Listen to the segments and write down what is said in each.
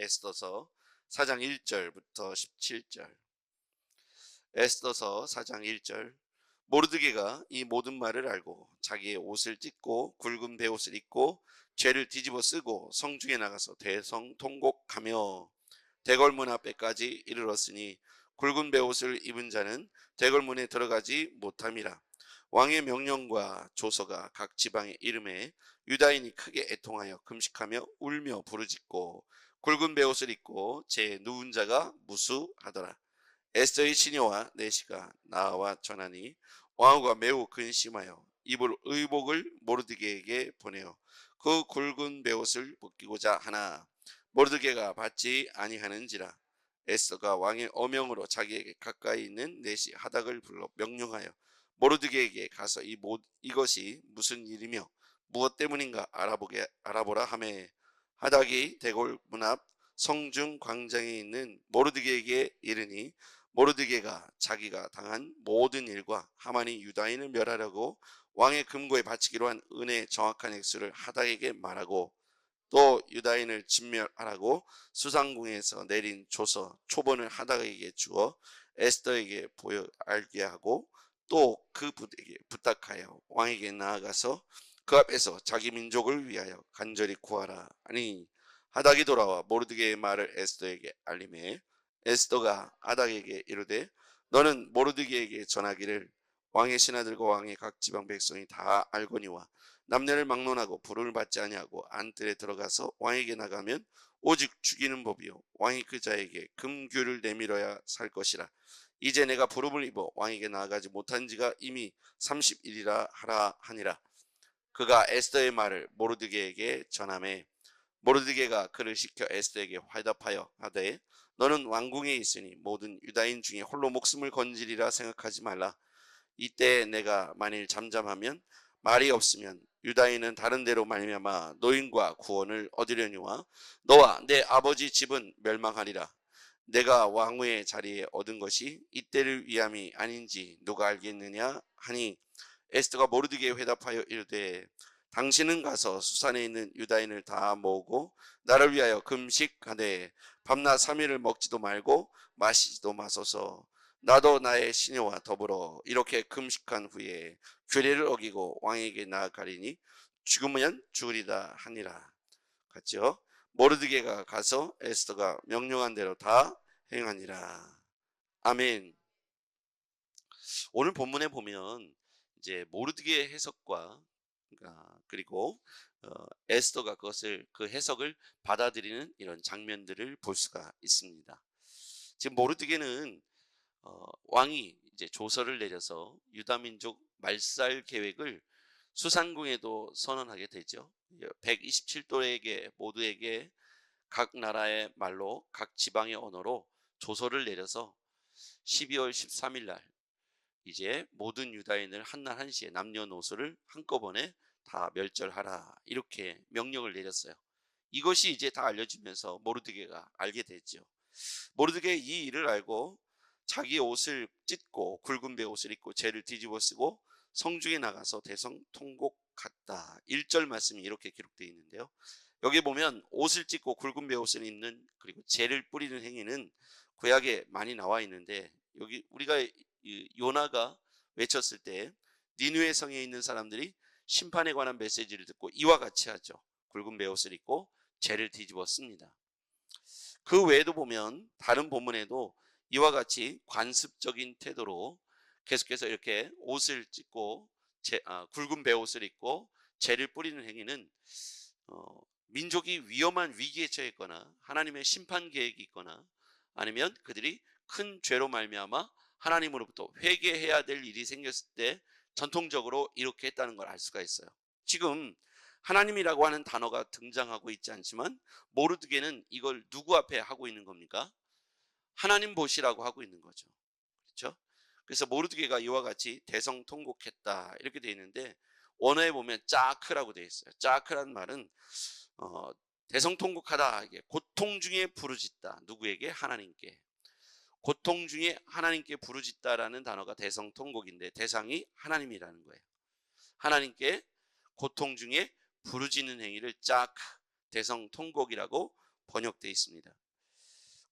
에스더서 4장 1절부터 17절. 에스더서 4장 1절. 모르드게가 이 모든 말을 알고 자기의 옷을 찢고 굵은 베옷을 입고 죄를 뒤집어 쓰고 성중에 나가서 대성통곡하며 대궐문 앞에까지 이르렀으니 굵은 베옷을 입은 자는 대궐문에 들어가지 못함이라. 왕의 명령과 조서가 각 지방의 이름에 유다인이 크게 애통하여 금식하며 울며 부르짖고 굵은 베옷을 입고 제 누운 자가 무수하더라. 에스더의 시녀와 내시가 나와 전하니 왕후가 매우 근심하여 입을 의복을 모르드게에게 보내어 그 굵은 베옷을 벗기고자 하나 모르드게가 받지 아니하는지라. 에스더가 왕의 어명으로 자기에게 가까이 있는 내시 하닥을 불러 명령하여 모르드게에게 가서 이것이 무슨 일이며 무엇 때문인가 알아보라 하매 하닥이 대궐 문 앞 성중 광장에 있는 모르드게에게 이르니 모르드게가 자기가 당한 모든 일과 하만이 유다인을 멸하려고 왕의 금고에 바치기로 한 은혜의 정확한 액수를 하닥에게 말하고 또 유다인을 진멸하라고 수상궁에서 내린 조서 초본을 하닥에게 주어 에스더에게 보여 알게 하고 또 그 부대에게 부탁하여 왕에게 나아가서 그 앞에서 자기 민족을 위하여 간절히 구하라 하니 하닥이 돌아와 모르드게의 말을 에스더에게 알리매 에스더가 하닥에게 이르되 너는 모르드게에게 전하기를 왕의 신하들과 왕의 각 지방 백성이 다 알거니와 남녀를 막론하고 부름을 받지 아니하고 안뜰에 들어가서 왕에게 나가면 오직 죽이는 법이요 왕이 그 자에게 금규를 내밀어야 살 것이라. 이제 내가 부름을 입어 왕에게 나아가지 못한 지가 이미 30일이라 하라 하니라. 그가 에스더의 말을 모르드게에게 전하매 모르드게가 그를 시켜 에스더에게 화답하여 하되 너는 왕궁에 있으니 모든 유다인 중에 홀로 목숨을 건지리라 생각하지 말라. 이때 내가 만일 잠잠하면 말이 없으면 유다인은 다른 데로 말미암아 노임과 구원을 얻으려니와 너와 내 아버지 집은 멸망하리라. 내가 왕후의 자리에 얻은 것이 이때를 위함이 아닌지 누가 알겠느냐 하니 에스더가 모르드게에 회답하여 이르되 당신은 가서 수산에 있는 유다인을 다 모으고 나를 위하여 금식하되 밤낮 3일을 먹지도 말고 마시지도 마소서. 나도 나의 시녀와 더불어 이렇게 금식한 후에 규례를 어기고 왕에게 나아가리니 죽으면 죽으리다 하니라. 같죠? 모르드게가 가서 에스더가 명령한 대로 다 행하니라. 아멘. 오늘 본문에 보면 이제 모르드게의 해석과 그리고 에스더가 그 해석을 받아들이는 이런 장면들을 볼 수가 있습니다. 지금 모르드게는 왕이 이제 조서를 내려서 유다 민족 말살 계획을 수산궁에도 선언하게 되죠. 127도에게 모두에게 각 나라의 말로 각 지방의 언어로 조서를 내려서 12월 13일 날 이제 모든 유다인을 한날 한시에 남녀노소를 한꺼번에 다 멸절하라 이렇게 명령을 내렸어요. 이것이 이제 다 알려지면서 모르드게가 알게 됐죠. 모르드게 이 일을 알고 자기 옷을 찢고 굵은 베옷을 입고 죄를 뒤집어 쓰고 성중에 나가서 대성통곡했다. 1절 말씀이 이렇게 기록되어 있는데요. 여기 보면 옷을 찢고 굵은 베옷을 입는 그리고 죄를 뿌리는 행위는 구약에 많이 나와 있는데 여기 우리가 요나가 외쳤을 때 니느웨 성에 있는 사람들이 심판에 관한 메시지를 듣고 이와 같이 하죠. 굵은 베옷을 입고 죄를 뒤집어 씁니다. 그 외에도 보면 다른 본문에도 이와 같이 관습적인 태도로 계속해서 이렇게 옷을 찢고 굵은 베옷을 입고 죄를 뿌리는 행위는 민족이 위험한 위기에 처했거나 하나님의 심판 계획이 있거나 아니면 그들이 큰 죄로 말미암아 하나님으로부터 회개해야 될 일이 생겼을 때 전통적으로 이렇게 했다는 걸 알 수가 있어요. 지금 하나님이라고 하는 단어가 등장하고 있지 않지만 모르드게는 이걸 누구 앞에 하고 있는 겁니까? 하나님 보시라고 하고 있는 거죠. 그렇죠? 그래서 모르드게가 이와 같이 대성통곡했다 이렇게 되어 있는데 원어에 보면 짜크라고 되어 있어요. 짜크라는 말은 대성통곡하다, 고통 중에 부르짖다. 누구에게? 하나님께. 고통 중에 하나님께 부르짖다라는 단어가 대성통곡인데 대상이 하나님이라는 거예요. 하나님께 고통 중에 부르짖는 행위를 짜크, 대성통곡이라고 번역되어 있습니다.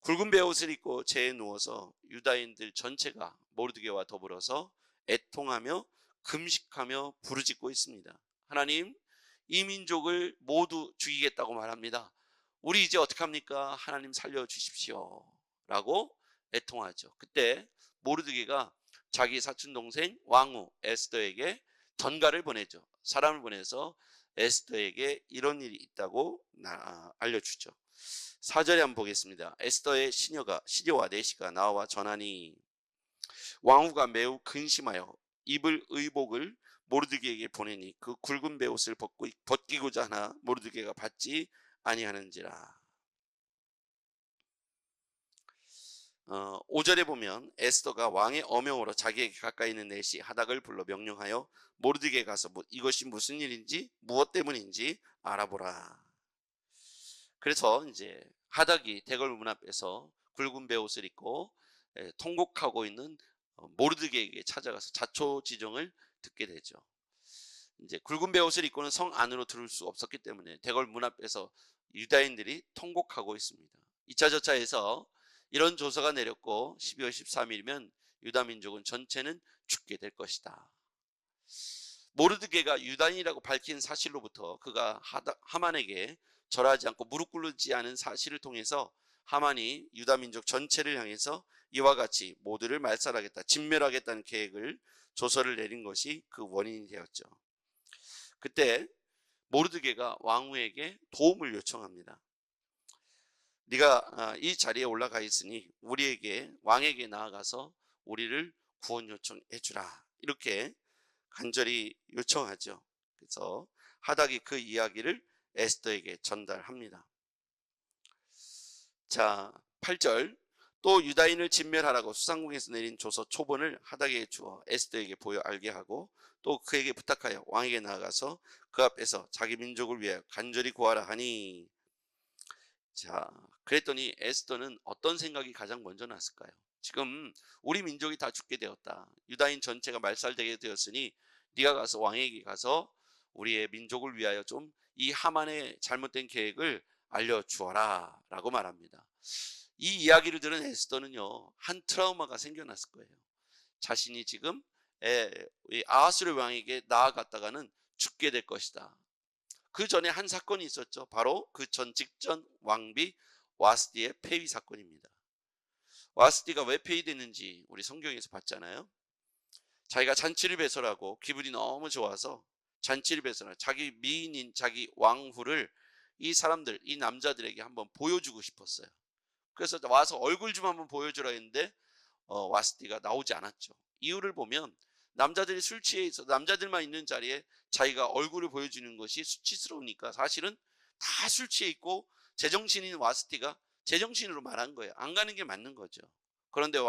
굵은 베옷을 입고 재에 누워서 유다인들 전체가 모르드게와 더불어서 애통하며 금식하며 부르짖고 있습니다. 하나님, 이 민족을 모두 죽이겠다고 말합니다. 우리 이제 어떡합니까? 하나님 살려주십시오 라고 애통하죠. 그때 모르드게가 자기 사촌동생 왕후 에스더에게 전가를 보내죠. 사람을 보내서 에스더에게 이런 일이 있다고 알려주죠. 4절에 한번 보겠습니다. 에스더의 시녀와 내시가 나와 전하니 왕후가 매우 근심하여 입을 의복을 모르드게에게 보내니 그 굵은 베옷을 벗기고자 하나 모르드게가 받지 아니하는지라. 5절에 보면 에스더가 왕의 어명으로 자기에게 가까이 있는 내시 하닥을 불러 명령하여 모르드게에 가서 이것이 무슨 일인지 무엇 때문인지 알아보라. 그래서 이제 하닥이 대궐 문 앞에서 굵은 베옷을 입고 통곡하고 있는 모르드게에게 찾아가서 자초지종을 듣게 되죠. 이제 굵은 베옷을 입고는 성 안으로 들어올 수 없었기 때문에 대궐 문 앞에서 유다인들이 통곡하고 있습니다. 2차 저차에서 이런 조서가 내렸고 12월 13일이면 유다 민족은 전체는 죽게 될 것이다. 모르드게가 유다인이라고 밝힌 사실로부터 그가 하만에게 절하지 않고 무릎 꿇지 않은 사실을 통해서 하만이 유다 민족 전체를 향해서 이와 같이 모두를 말살하겠다, 진멸하겠다는 계획을 조서를 내린 것이 그 원인이 되었죠. 그때 모르드게가 왕후에게 도움을 요청합니다. 네가 이 자리에 올라가 있으니 왕에게 나아가서 우리를 구원 요청해 주라, 이렇게 간절히 요청하죠. 그래서 하닥이 그 이야기를 에스더에게 전달합니다. 자, 8절, 또 유다인을 진멸하라고 수상궁에서 내린 조서 초본을 하닥에게 주어 에스더에게 보여 알게 하고 또 그에게 부탁하여 왕에게 나아가서 그 앞에서 자기 민족을 위하여 간절히 구하라 하니, 자, 그랬더니 에스더는 어떤 생각이 가장 먼저 났을까요? 지금 우리 민족이 다 죽게 되었다, 유다인 전체가 말살되게 되었으니 네가 가서 왕에게 가서 우리의 민족을 위하여 좀 이 하만의 잘못된 계획을 알려주어라 라고 말합니다. 이 이야기를 들은 에스더는요, 한 트라우마가 생겨났을 거예요. 자신이 지금 아하수르 왕에게 나아갔다가는 죽게 될 것이다. 그 전에 한 사건이 있었죠. 바로 그 직전 왕비 와스디의 폐위 사건입니다. 와스디가 왜 폐위됐는지 우리 성경에서 봤잖아요. 자기가 잔치를 배설하고 기분이 너무 좋아서 잔치를 배설하고 자기 미인인 자기 왕후를 이 남자들에게 한번 보여주고 싶었어요. 그래서 와서 얼굴 좀 한번 보여주라 했는데 와스디가 나오지 않았죠. 이유를 보면 남자들이 술 취해 있어 남자들만 있는 자리에 자기가 얼굴을 보여주는 것이 수치스러우니까 사실은 다 술 취해 있고 제정신인 와스디가 제정신으로 말한 거예요. 안 가는 게 맞는 거죠. 그런데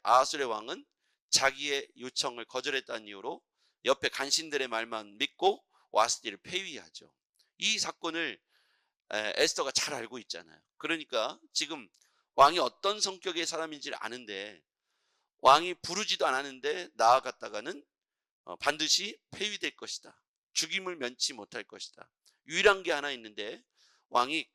아하술의 왕은 자기의 요청을 거절했다는 이유로 옆에 간신들의 말만 믿고 와스디를 폐위하죠. 이 사건을 에스더가 잘 알고 있잖아요. 그러니까 지금 왕이 어떤 성격의 사람인지를 아는데 왕이 부르지도 않았는데 나아갔다가는 반드시 폐위될 것이다, 죽임을 면치 못할 것이다. 유일한 게 하나 있는데 왕이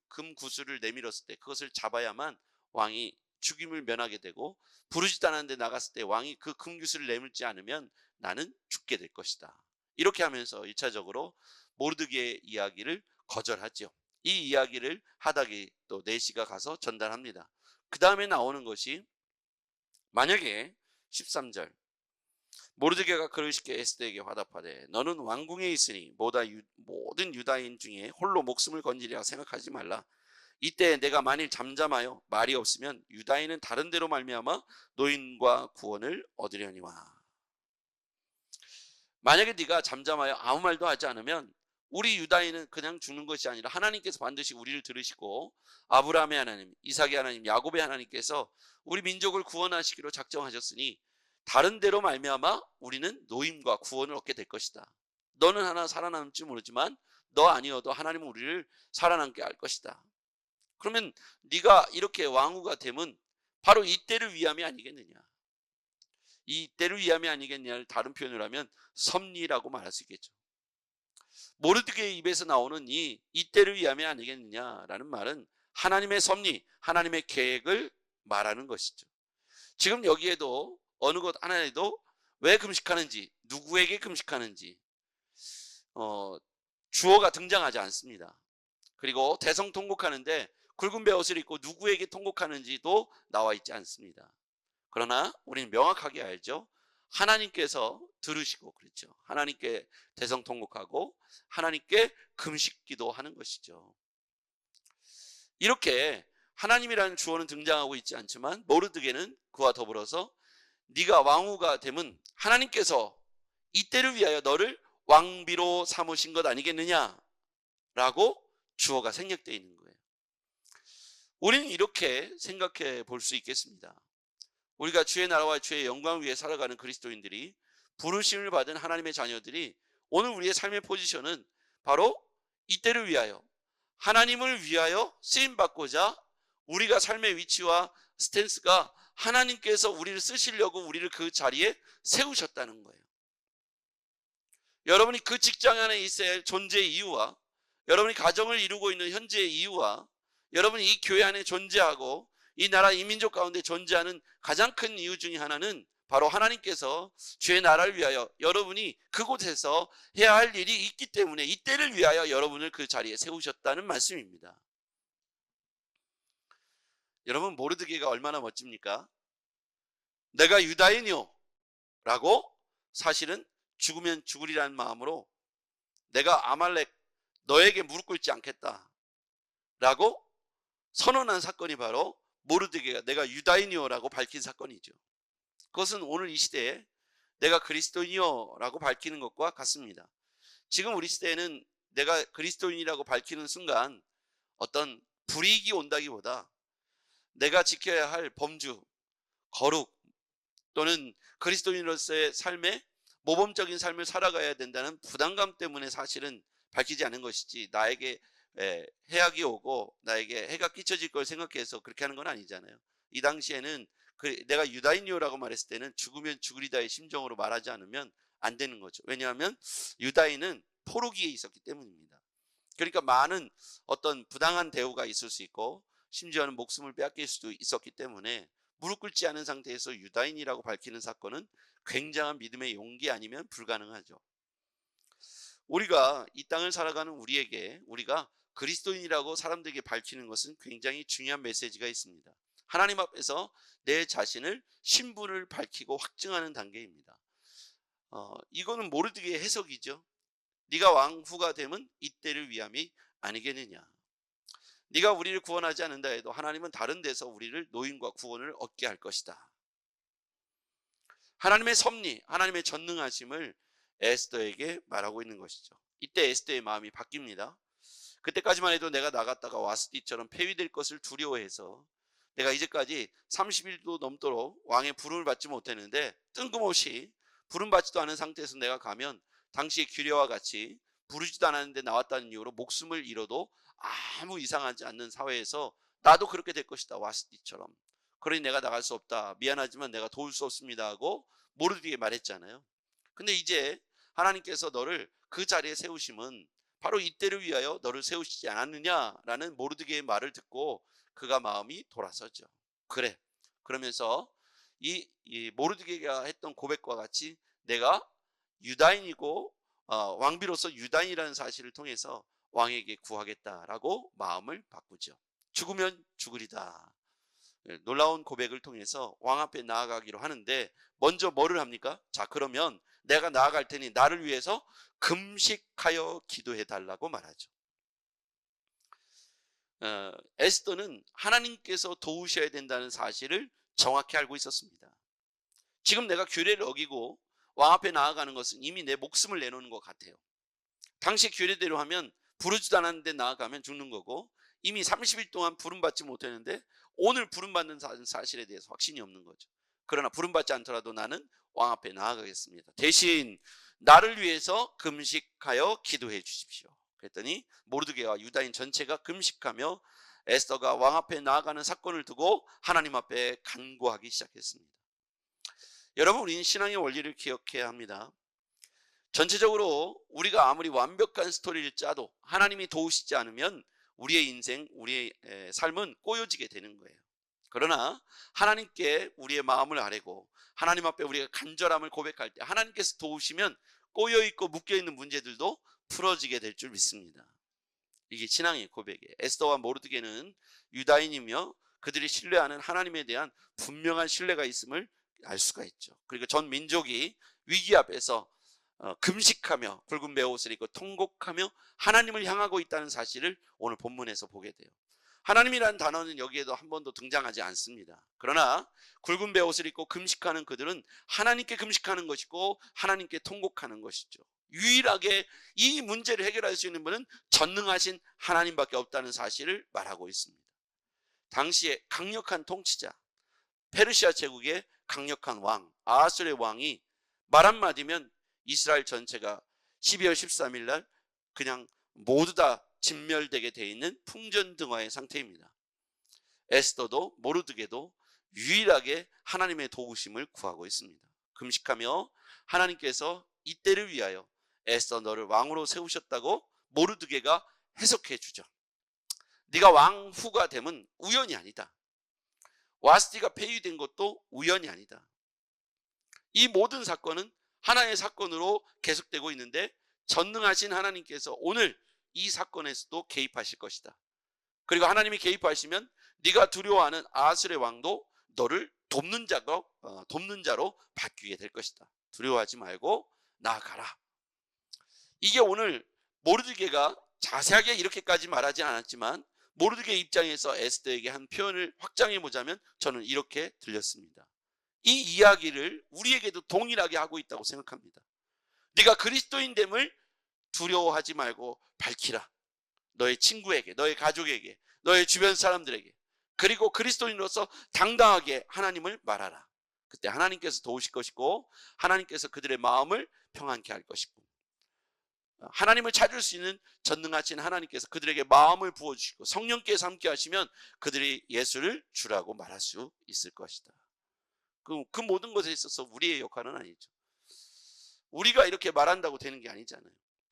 금구슬을 내밀었을 때 그것을 잡아야만 왕이 죽임을 면하게 되고, 부르지도 않았는데 나갔을 때 왕이 그 금구슬을 내밀지 않으면 나는 죽게 될 것이다. 이렇게 하면서 1차적으로 모르드게의 이야기를 거절하죠. 이 이야기를 하닥이 또 내시가 가서 전달합니다. 그 다음에 나오는 것이, 만약에 13절, 모르드게가 그를 시켜 에스더에게 화답하되 너는 왕궁에 있으니 모든 유다인 중에 홀로 목숨을 건지리라 생각하지 말라. 이때 내가 만일 잠잠하여 말이 없으면 유다인은 다른 데로 말미암아 노인과 구원을 얻으려니와. 만약에 네가 잠잠하여 아무 말도 하지 않으면 우리 유다인은 그냥 죽는 것이 아니라 하나님께서 반드시 우리를 들으시고 아브라함의 하나님, 이삭의 하나님, 야곱의 하나님께서 우리 민족을 구원하시기로 작정하셨으니 다른 데로 말미암아 우리는 노임과 구원을 얻게 될 것이다. 너는 하나 살아남을지 모르지만 너 아니어도 하나님은 우리를 살아남게 할 것이다. 그러면 네가 이렇게 왕후가 되면 바로 이때를 위함이 아니겠느냐. 이때를 위함이 아니겠냐를 다른 표현을 하면 섭리라고 말할 수 있겠죠. 모르드게의 입에서 나오는 이때를 위함이 아니겠느냐라는 말은 하나님의 섭리, 하나님의 계획을 말하는 것이죠. 지금 여기에도 어느 것 하나에도 왜 금식하는지, 누구에게 금식하는지 주어가 등장하지 않습니다. 그리고 대성통곡하는데 굵은 베옷을 입고 누구에게 통곡하는지도 나와 있지 않습니다. 그러나 우리는 명확하게 알죠. 하나님께서 들으시고, 그렇죠. 하나님께 대성통곡하고 하나님께 금식기도 하는 것이죠. 이렇게 하나님이라는 주어는 등장하고 있지 않지만 모르드게는 그와 더불어서 네가 왕후가 되면 하나님께서 이때를 위하여 너를 왕비로 삼으신 것 아니겠느냐 라고 주어가 생략되어 있는 거예요. 우리는 이렇게 생각해 볼 수 있겠습니다. 우리가 주의 나라와 주의 영광 위에 살아가는 그리스도인들이, 부르심을 받은 하나님의 자녀들이 오늘 우리의 삶의 포지션은 바로 이때를 위하여, 하나님을 위하여 쓰임받고자 우리가 삶의 위치와 스탠스가 하나님께서 우리를 쓰시려고 우리를 그 자리에 세우셨다는 거예요. 여러분이 그 직장 안에 있어야 할 존재의 이유와, 여러분이 가정을 이루고 있는 현재의 이유와, 여러분이 이 교회 안에 존재하고 이 나라 이 민족 가운데 존재하는 가장 큰 이유 중에 하나는 바로 하나님께서 주의 나라를 위하여 여러분이 그곳에서 해야 할 일이 있기 때문에 이때를 위하여 여러분을 그 자리에 세우셨다는 말씀입니다. 여러분, 모르드게가 얼마나 멋집니까? 내가 유다인이요 라고 사실은 죽으면 죽으리라는 마음으로 내가 아말렉 너에게 무릎 꿇지 않겠다 라고 선언한 사건이 바로 모르드게가 내가 유다인이요 라고 밝힌 사건이죠. 그것은 오늘 이 시대에 내가 그리스도인이요 라고 밝히는 것과 같습니다. 지금 우리 시대에는 내가 그리스도인이라고 밝히는 순간 어떤 불이익이 온다기보다 내가 지켜야 할 범주, 거룩 또는 그리스도인으로서의 삶에 모범적인 삶을 살아가야 된다는 부담감 때문에 사실은 밝히지 않은 것이지, 나에게 해악이 오고 나에게 해가 끼쳐질 걸 생각해서 그렇게 하는 건 아니잖아요. 이 당시에는 내가 유다인이요라고 말했을 때는 죽으면 죽으리다의 심정으로 말하지 않으면 안 되는 거죠. 왜냐하면 유다인은 포로기에 있었기 때문입니다. 그러니까 많은 어떤 부당한 대우가 있을 수 있고 심지어는 목숨을 빼앗길 수도 있었기 때문에 무릎 꿇지 않은 상태에서 유다인이라고 밝히는 사건은 굉장한 믿음의 용기 아니면 불가능하죠. 우리가 이 땅을 살아가는 우리에게, 우리가 그리스도인이라고 사람들에게 밝히는 것은 굉장히 중요한 메시지가 있습니다. 하나님 앞에서 내 자신을, 신분을 밝히고 확증하는 단계입니다. 이거는 모르드게의 해석이죠. 네가 왕후가 되면 이때를 위함이 아니겠느냐. 네가 우리를 구원하지 않는다 해도 하나님은 다른 데서 우리를 노임과 구원을 얻게 할 것이다. 하나님의 섭리, 하나님의 전능하심을 에스더에게 말하고 있는 것이죠. 이때 에스더의 마음이 바뀝니다. 그때까지만 해도 내가 나갔다가 와스디처럼 폐위될 것을 두려워해서 내가 이제까지 30일도 넘도록 왕의 부름을 받지 못했는데 뜬금없이 부름받지도 않은 상태에서 내가 가면 당시의 규례와 같이 부르지도 않았는데 나왔다는 이유로 목숨을 잃어도 아무 이상하지 않는 사회에서 나도 그렇게 될 것이다, 와스디처럼. 그러니 내가 나갈 수 없다, 미안하지만 내가 도울 수 없습니다 하고 모르드게에게 말했잖아요. 근데 이제 하나님께서 너를 그 자리에 세우심은 바로 이때를 위하여 너를 세우시지 않았느냐라는 모르드게의 말을 듣고 그가 마음이 돌아서죠. 그래, 그러면서 이 모르드게가 했던 고백과 같이 내가 유다인이고 왕비로서 유다인이라는 사실을 통해서 왕에게 구하겠다라고 마음을 바꾸죠. 죽으면 죽으리다. 놀라운 고백을 통해서 왕 앞에 나아가기로 하는데 먼저 뭐를 합니까? 자, 그러면 내가 나아갈 테니 나를 위해서 금식하여 기도해 달라고 말하죠. 에스더는 하나님께서 도우셔야 된다는 사실을 정확히 알고 있었습니다. 지금 내가 규례를 어기고 왕 앞에 나아가는 것은 이미 내 목숨을 내놓는 것 같아요. 당시 규례대로 하면 부르지도 않았는데 나아가면 죽는 거고, 이미 30일 동안 부름받지 못했는데 오늘 부름받는 사실에 대해서 확신이 없는 거죠. 그러나 부름받지 않더라도 나는 왕 앞에 나아가겠습니다. 대신 나를 위해서 금식하여 기도해 주십시오. 그랬더니 모르드게와 유다인 전체가 금식하며 에스더가 왕 앞에 나아가는 사건을 두고 하나님 앞에 간구하기 시작했습니다. 여러분, 우리는 신앙의 원리를 기억해야 합니다. 전체적으로 우리가 아무리 완벽한 스토리를 짜도 하나님이 도우시지 않으면 우리의 인생, 우리의 삶은 꼬여지게 되는 거예요. 그러나 하나님께 우리의 마음을 아뢰고 하나님 앞에 우리가 간절함을 고백할 때 하나님께서 도우시면 꼬여있고 묶여있는 문제들도 풀어지게 될 줄 믿습니다. 이게 신앙의 고백이에요. 에스더와 모르드게는 유다인이며 그들이 신뢰하는 하나님에 대한 분명한 신뢰가 있음을 알 수가 있죠. 그리고 전 민족이 위기 앞에서 금식하며 붉은 베옷을 입고 통곡하며 하나님을 향하고 있다는 사실을 오늘 본문에서 보게 돼요. 하나님이라는 단어는 여기에도 한 번도 등장하지 않습니다. 그러나 굵은 베옷을 입고 금식하는 그들은 하나님께 금식하는 것이고 하나님께 통곡하는 것이죠. 유일하게 이 문제를 해결할 수 있는 분은 전능하신 하나님밖에 없다는 사실을 말하고 있습니다. 당시에 강력한 통치자, 페르시아 제국의 강력한 왕, 아하술의 왕이 말 한마디면 이스라엘 전체가 12월 13일 날 그냥 모두 다 진멸되게 되어 있는 풍전등화의 상태입니다. 에스더도 모르드게도 유일하게 하나님의 도우심을 구하고 있습니다. 금식하며 하나님께서 이때를 위하여 에스더 너를 왕으로 세우셨다고 모르드게가 해석해 주죠. 네가 왕후가 됨은 우연이 아니다. 와스티가 폐위된 것도 우연이 아니다. 이 모든 사건은 하나의 사건으로 계속되고 있는데 전능하신 하나님께서 오늘 이 사건에서도 개입하실 것이다. 그리고 하나님이 개입하시면 네가 두려워하는 아하술의 왕도 너를 돕는 자로 바뀌게 될 것이다. 두려워하지 말고 나아가라. 이게 오늘 모르드게가 자세하게 이렇게까지 말하지 않았지만 모르드게 입장에서 에스더에게 한 표현을 확장해 보자면 저는 이렇게 들렸습니다. 이 이야기를 우리에게도 동일하게 하고 있다고 생각합니다. 네가 그리스도인됨을 두려워하지 말고 밝히라. 너의 친구에게, 너의 가족에게, 너의 주변 사람들에게, 그리고 그리스도인으로서 당당하게 하나님을 말하라. 그때 하나님께서 도우실 것이고 하나님께서 그들의 마음을 평안케 할 것이고 하나님을 찾을 수 있는 전능하신 하나님께서 그들에게 마음을 부어주시고 성령께서 함께 하시면 그들이 예수를 주라고 말할 수 있을 것이다. 그 모든 것에 있어서 우리의 역할은 아니죠. 우리가 이렇게 말한다고 되는 게 아니잖아요.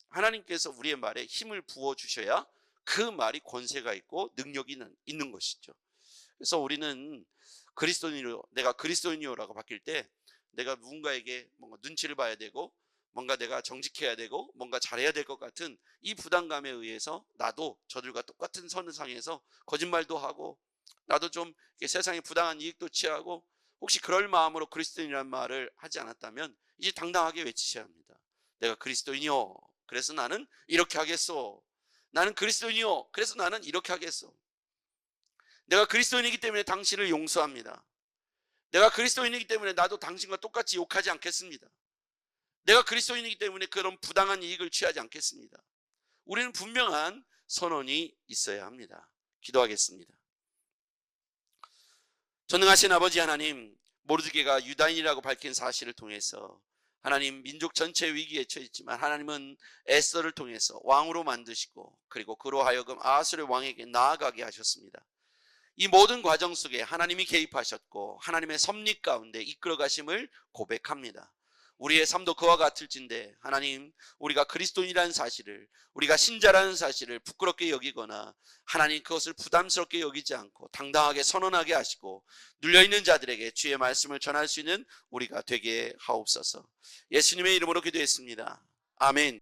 하나님께서 우리의 말에 힘을 부어주셔야 그 말이 권세가 있고 능력이 있는 것이죠. 그래서 우리는 내가 그리스도인이요라고 바뀔 때 내가 누군가에게 뭔가 눈치를 봐야 되고 뭔가 내가 정직해야 되고 뭔가 잘해야 될 것 같은 이 부담감에 의해서 나도 저들과 똑같은 선상에서 거짓말도 하고 나도 좀 세상에 부당한 이익도 취하고 혹시 그럴 마음으로 그리스도인이라는 말을 하지 않았다면 이제 당당하게 외치셔야 합니다. 내가 그리스도인이요. 그래서 나는 이렇게 하겠소. 나는 그리스도인이요. 그래서 나는 이렇게 하겠소. 내가 그리스도인이기 때문에 당신을 용서합니다. 내가 그리스도인이기 때문에 나도 당신과 똑같이 욕하지 않겠습니다. 내가 그리스도인이기 때문에 그런 부당한 이익을 취하지 않겠습니다. 우리는 분명한 선언이 있어야 합니다. 기도하겠습니다. 전능하신 아버지 하나님, 모르드게가 유다인이라고 밝힌 사실을 통해서 하나님 민족 전체 위기에 처했지만 하나님은 에스더를 통해서 왕으로 만드시고 그리고 그로 하여금 아하술의 왕에게 나아가게 하셨습니다. 이 모든 과정 속에 하나님이 개입하셨고 하나님의 섭리 가운데 이끌어 가심을 고백합니다. 우리의 삶도 그와 같을진데 하나님, 우리가 그리스도인이라는 사실을, 우리가 신자라는 사실을 부끄럽게 여기거나 하나님 그것을 부담스럽게 여기지 않고 당당하게 선언하게 하시고 눌려있는 자들에게 주의 말씀을 전할 수 있는 우리가 되게 하옵소서. 예수님의 이름으로 기도했습니다. 아멘.